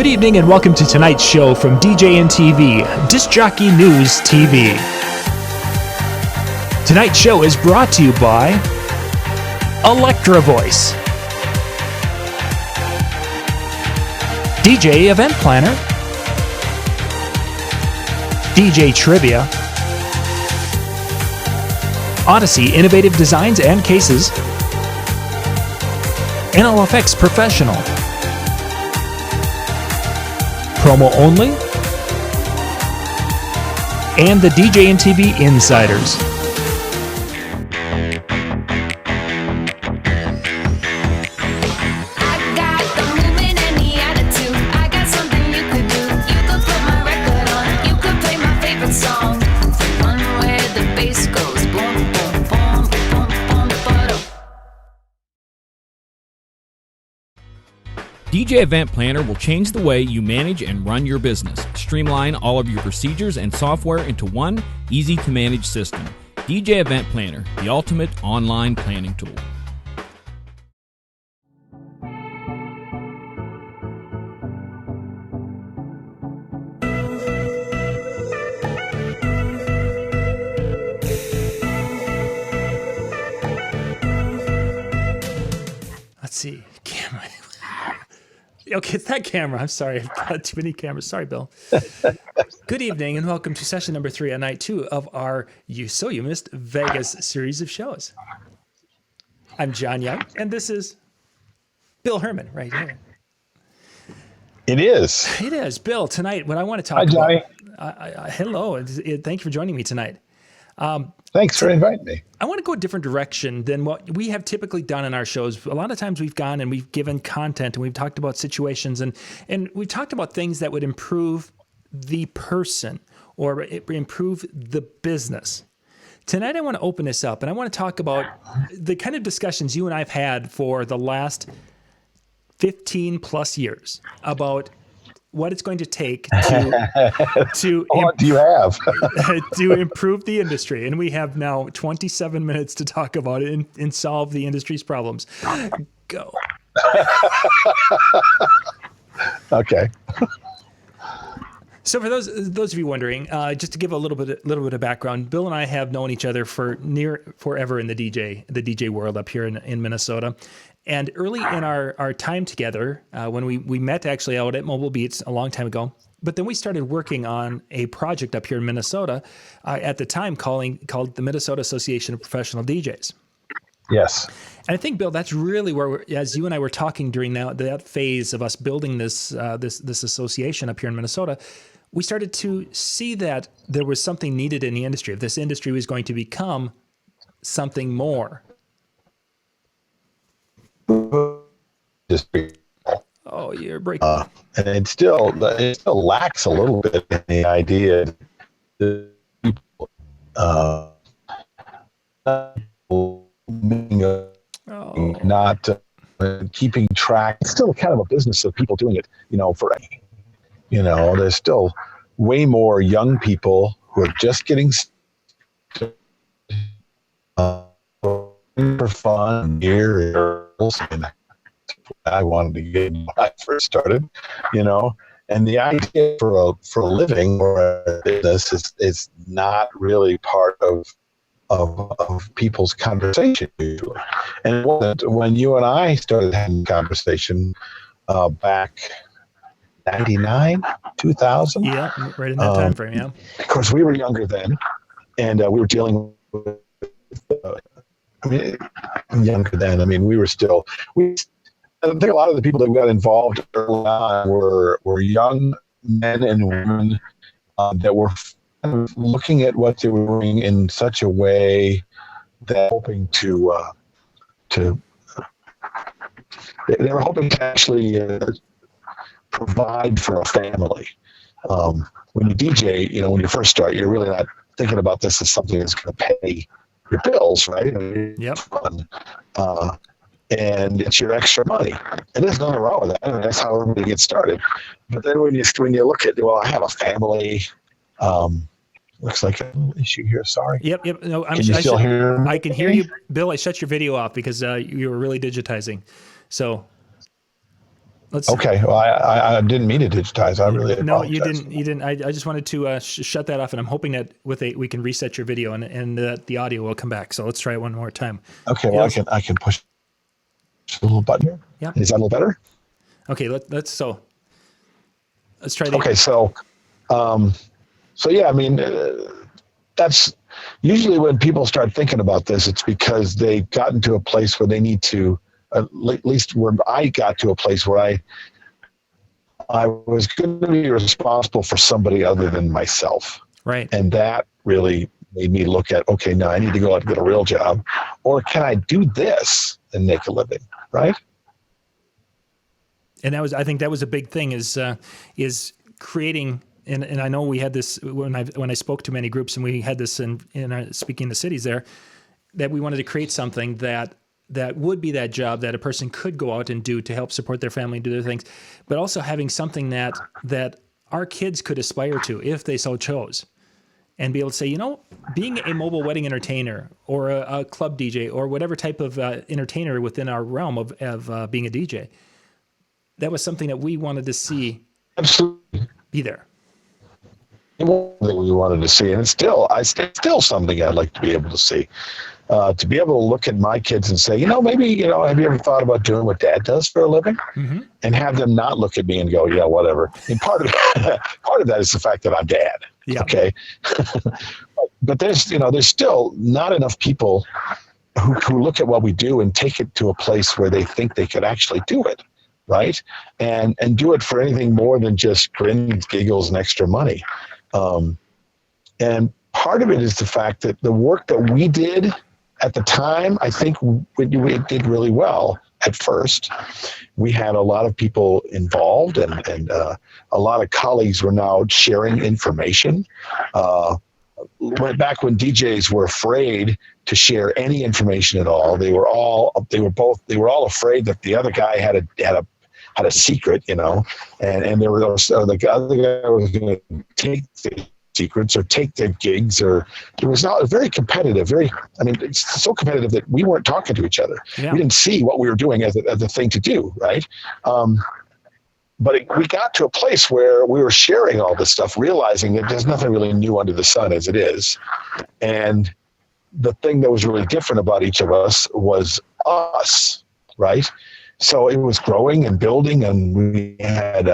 Good evening and welcome to tonight's show from DJ and TV, Disc Jockey News TV. Tonight's show is brought to you by Electra Voice, DJ Event Planner, DJ Trivia, Odyssey Innovative Designs and Cases, NLFX Professional, Promo Only, and the DJ and TV Insiders. DJ Event Planner will change the way you manage and run your business. Streamline all of your procedures and software into one easy-to-manage system. DJ Event Planner, the ultimate online planning tool. Let's see. Camera. Okay, it's that camera. I'm sorry. I've got too many cameras. Sorry, Bill. Good evening and welcome to session number 3 on night 2 of our You Missed Vegas series of shows. I'm John Young, and this is Bill Hermann right here. It is. It is. Bill, tonight, what I want to talk Hi, Johnny. about... hello. Thank you for joining me tonight. Thanks for inviting me. I want to go a different direction than what we have typically done in our shows. A lot of times we've gone and we've given content and we've talked about situations and we've talked about things that would improve the person or improve the business. Tonight I want to open this up and I want to talk about the kind of discussions you and I have had for the last 15 plus years about what it's going to take to What do you have? to improve the industry. And we have now 27 minutes to talk about it and solve the industry's problems. Go. Okay. So for those of you wondering, just to give a little bit of background, Bill and I have known each other for forever in the DJ world up here in Minnesota. And early in our time together, when we met actually out at Mobile Beats a long time ago, but then we started working on a project up here in Minnesota at the time called the Minnesota Association of Professional DJs. Yes. And I think, Bill, that's really where, as you and I were talking during that phase of us building this association up here in Minnesota, we started to see that there was something needed in the industry. If this industry was going to become something more. Oh, you're breaking. And it still lacks a little bit in the idea that people not keeping track. It's still kind of a business of people doing it, there's still way more young people who are just getting started, for fun here. And I wanted to get when I first started, and the idea for a living or a business is not really part of people's conversation usually. And it wasn't when you and I started having conversation back 99, 2000. Yeah, right in that time frame. Yeah. Of course, we were younger then, and we were dealing with. Younger then. We were still. I think a lot of the people that got involved early on were young men and women that were looking at what they were doing in such a way that hoping to they were hoping to actually provide for a family. When you DJ, when you first start, you're really not thinking about this as something that's going to pay your bills, right? Yep. And it's your extra money. And there's nothing wrong with that. That's how everybody gets started. But then when you look at, I have a family. Looks like a little issue here. Sorry. Yep. No, can you still hear me? I can hear you, Bill. I shut your video off because you were really digitizing. So let's. Okay. Well, I didn't mean to digitize. I really No, you apologize. didn't. You didn't. I just wanted to shut that off, and I'm hoping that we can reset your video and the audio will come back. So let's try it one more time. Okay. Well, I can push the little button here. Yeah. Is that a little better? Okay. Let's try the. Okay. So yeah, I mean, that's usually when people start thinking about this, it's because they've gotten to a place where they need to, at least where I got to a place where I was going to be responsible for somebody other than myself. Right. And that really made me look at, okay, now I need to go out and get a real job, or can I do this and make a living? Right. And I think that was a big thing is creating, and I know we had this when I spoke to many groups, and we had this in our speaking in the cities there, that we wanted to create something that would be that job that a person could go out and do to help support their family and do their things, but also having something that our kids could aspire to if they so chose, and be able to say, being a mobile wedding entertainer or a club DJ or whatever type of entertainer within our realm of being a DJ, that was something that we wanted to see. Absolutely. Be there. One thing we wanted to see, and it's still something I'd like to be able to see. To be able to look at my kids and say, maybe, have you ever thought about doing what Dad does for a living? Mm-hmm. And have them not look at me and go, yeah, whatever. And part of that is the fact that I'm Dad. Yeah. Okay. But there's still not enough people who look at what we do and take it to a place where they think they could actually do it. Right. And do it for anything more than just grins, giggles, and extra money. And part of it is the fact that the work that we did at the time, I think we did really well at first. We had a lot of people involved, and a lot of colleagues were now sharing information. Back when DJs were afraid to share any information at all, they were all afraid that the other guy had a secret, and there was the other guy was going to take the secrets or take their gigs, or it was not very competitive. It's so competitive that we weren't talking to each other. Yeah. We didn't see what we were doing as a thing to do, right? But we got to a place where we were sharing all this stuff, realizing that there's nothing really new under the sun as it is. And the thing that was really different about each of us was us, right? So it was growing and building, and we had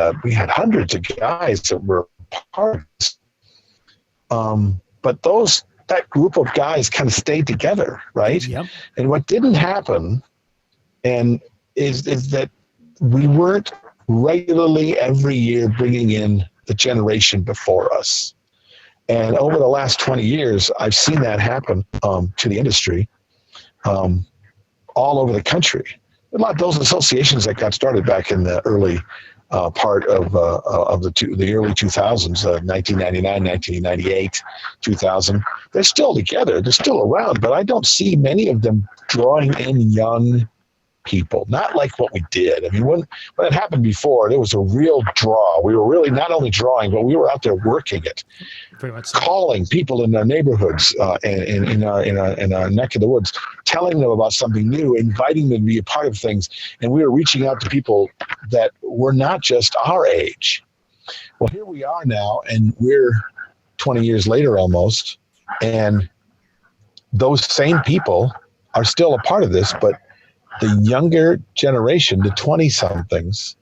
hundreds of guys that were part of this. But that group of guys kind of stayed together, right? Yep. And what didn't happen is that we weren't regularly every year bringing in the generation before us. And over the last 20 years, I've seen that happen to the industry all over the country. A lot of those associations that got started back in the early part of the early 2000s, 1999, 1998, 2000, they're still together. They're still around, but I don't see many of them drawing in young people, not like what we did. I mean, when it happened before, there was a real draw. We were really not only drawing, but we were out there working it, very much so. Calling people in their neighborhoods, in our neck of the woods, telling them about something new, inviting them to be a part of things. And we were reaching out to people that were not just our age. Well, here we are now, and we're 20 years later almost, and those same people are still a part of this, but the younger generation, the 20-somethings,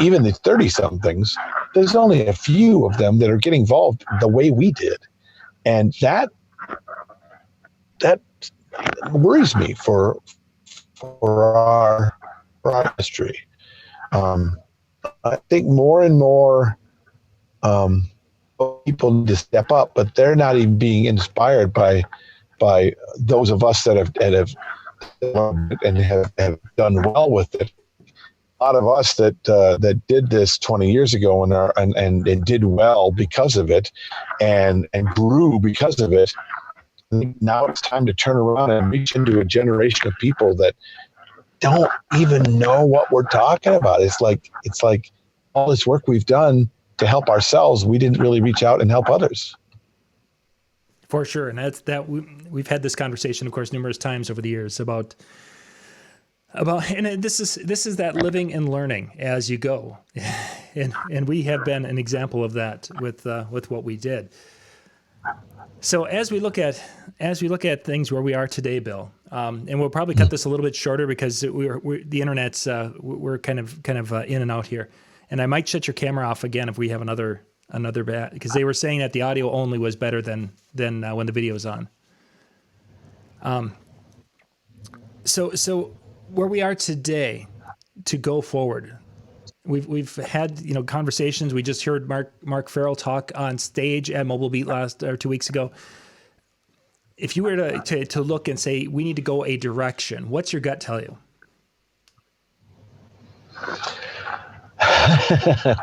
even the 30-somethings, there's only a few of them that are getting involved the way we did. And that worries me for our history. I think more and more people need to step up, but they're not even being inspired by those of us that have done well with it. A lot of us that did this 20 years ago and did well because of it, and grew because of it. Now it's time to turn around and reach into a generation of people that don't even know what we're talking about. It's like all this work we've done to help ourselves, we didn't really reach out and help others. For sure. And we've had this conversation, of course, numerous times over the years about And this is that living and learning as you go, and we have been an example of that with what we did. So as we look at things where we are today, Bill, and we'll probably cut this a little bit shorter because the internet's we're kind of in and out here, and I might shut your camera off again if we have another bad, because they were saying that the audio only was better than when the video's on. So where we are today to go forward, we've had conversations. We just heard Mark Farrell talk on stage at Mobile Beat 2 weeks ago. If you were to look and say we need to go a direction, what's your gut tell you?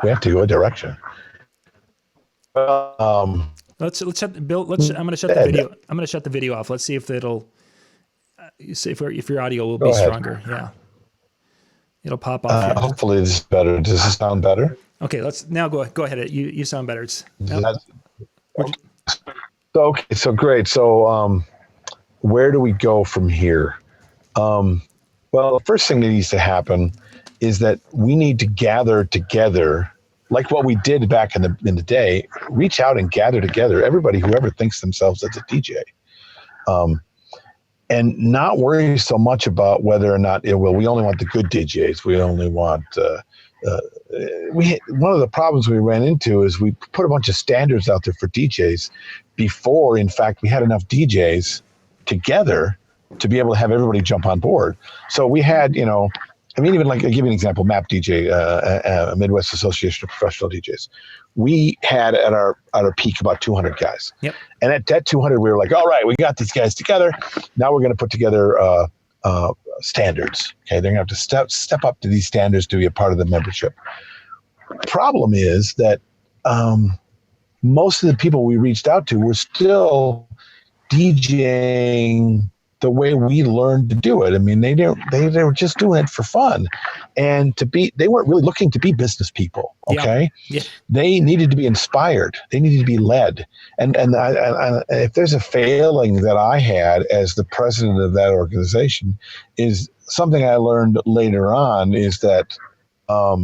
We have to go a direction. Let's shut Bill. I'm going to shut the video. I'm going to shut the video off. Let's see if it'll. See if your audio will be stronger. Yeah, it'll pop off. Hopefully this is better. Does this sound better? Okay, let's now go ahead. You sound better. Okay, so great. So where do we go from here? Well, the first thing that needs to happen is that we need to gather together, like what we did back in the day. Reach out and gather together everybody, whoever thinks themselves as a DJ. And not worry so much about whether or not we only want the good DJs. We only want one of the problems we ran into is we put a bunch of standards out there for DJs before, in fact, we had enough DJs together to be able to have everybody jump on board. So we had, even like, I'll give you an example, MAP DJ, Midwest Association of Professional DJs. We had at our peak about 200 guys. Yep. And at that 200, we were like, all right, we got these guys together. Now we're going to put together standards. Okay, they're going to have to step up to these standards to be a part of the membership. Problem is that most of the people we reached out to were still DJing the way we learned to do it. I mean, they were just doing it for fun, and they weren't really looking to be business people. Okay, yeah. They needed to be inspired. They needed to be led. And I, if there's a failing that I had as the president of that organization, is something I learned later on is that a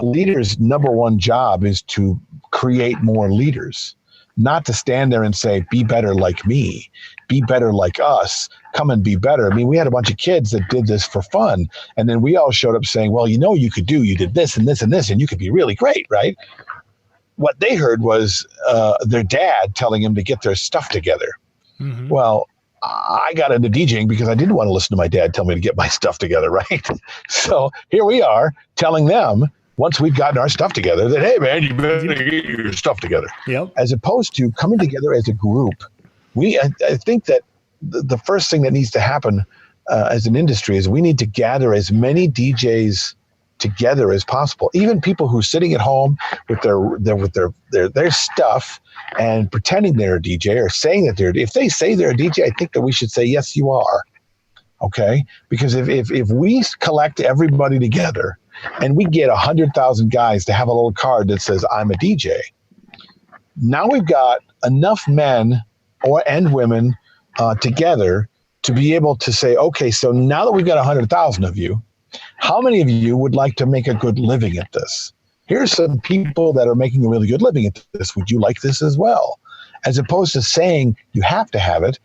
leader's number one job is to create more leaders. Not to stand there and say, be better like me, be better like us, come and be better. I mean, we had a bunch of kids that did this for fun. And then we all showed up saying, well, you did this and this and this, and you could be really great, right? What they heard was their dad telling them to get their stuff together. Mm-hmm. Well, I got into DJing because I didn't want to listen to my dad tell me to get my stuff together, right? So here we are telling them, once we've gotten our stuff together, that, hey, man, you better get your stuff together. Yep. As opposed to coming together as a group. I think that the first thing that needs to happen as an industry is we need to gather as many DJs together as possible. Even people who are sitting at home with their stuff and pretending they're a DJ or saying that if they say they're a DJ, I think that we should say, yes, you are. Okay? Because if we collect everybody together and we get 100,000 guys to have a little card that says, I'm a DJ, now we've got enough men and women together to be able to say, okay, so now that we've got 100,000 of you, how many of you would like to make a good living at this? Here's some people that are making a really good living at this. Would you like this as well? As opposed to saying you have to have it,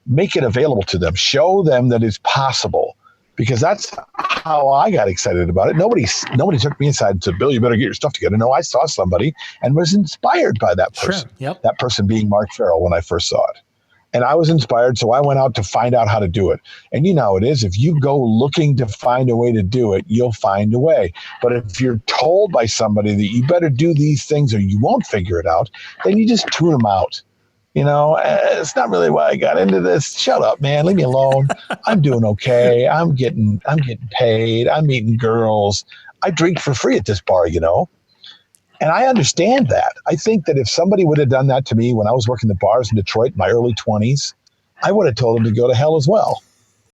make it available to them. Show them that it's possible. Because that's how I got excited about it. Nobody took me inside and said, Bill, you better get your stuff together. No, I saw somebody and was inspired by that person. Sure. Yep. That person being Mark Farrell when I first saw it. And I was inspired, so I went out to find out how to do it. And you know how it is. If you go looking to find a way to do it, you'll find a way. But if you're told by somebody that you better do these things or you won't figure it out, then you just tune them out. It's not really why I got into this. Shut up, man. Leave me alone. I'm doing okay. I'm getting paid. I'm meeting girls. I drink for free at this bar, And I understand that. I think that if somebody would have done that to me when I was working the bars in Detroit in my early 20s, I would have told them to go to hell as well.